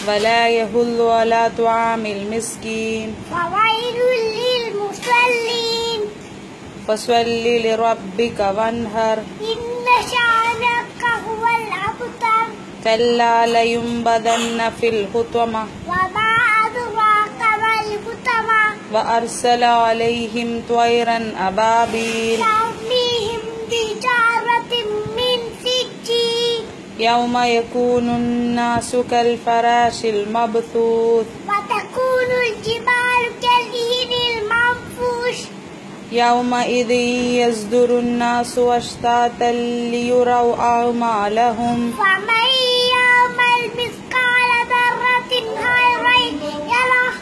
ولا يحض على طعام المسكين فويل للمصلين فصل لربك وانحر إن شانئك هو الأبتر كلا لينبذن في الحطمة وما أدراك ما الحطمة وأرسل عليهم طيرا أبابيل ترميهم بحجارة من سجيل يوم يكون الناس كالفراش المبثوث وتكون الجبال كالعهن المنفوش يومئذ يصدر الناس أشتاتا ليروا أعمالهم فمن يعمل مثقال ذرة خيرا يره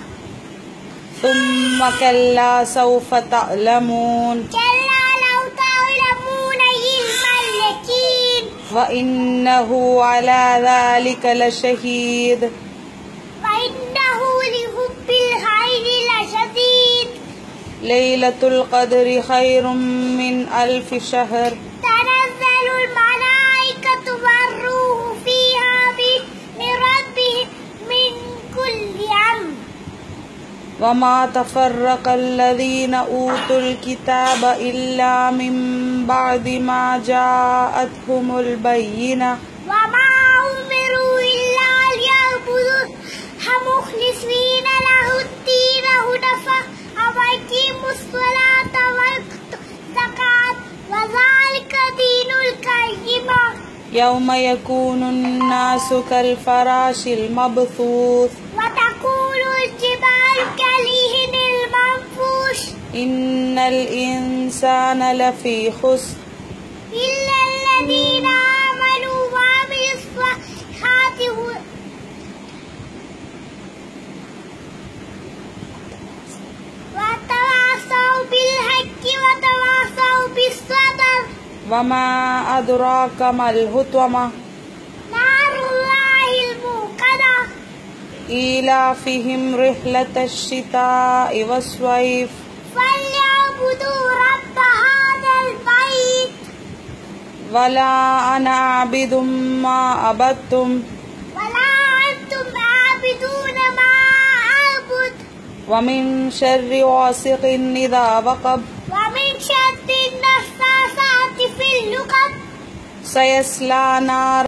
ثم كلا سوف تعلمون كلا لو تعلمون علم اليقين وإنه على ذلك لشهيد وإنه لحب الخير لشديد ليلة القدر خير من 1000 شهر تنزل الملائكة والروح فيها بإذن ربهم من كل أمر وما تفرق الذين أوتوا الكتاب إلا من بعد ما جاءتهم البينة وما أمروا إلا ليعبدوا مخلصين له الدين حنفاء ويقيموا الصلاة ويؤتوا الزكاة وذلك دين القيمة يوم يكون الناس كالفراش المبثوث وتكون الجبال كالعهن المنفوش إن الإنسان لفي خسر إلا الذين آمنوا وعملوا الصالحات وتواصوا بالحق وتواصوا بالصبر وما أدراك ما الحطمة نار الله الموقدة إيلافهم رحلة الشتاء والصيف فليعبدوا رب هذا البيت ولا أنا عابد ما عبدتم ولا أنتم عابدون ما أعبد ومن شر غاسق إذا وقب ومن شر النفاثات في العقد سيصلى نارا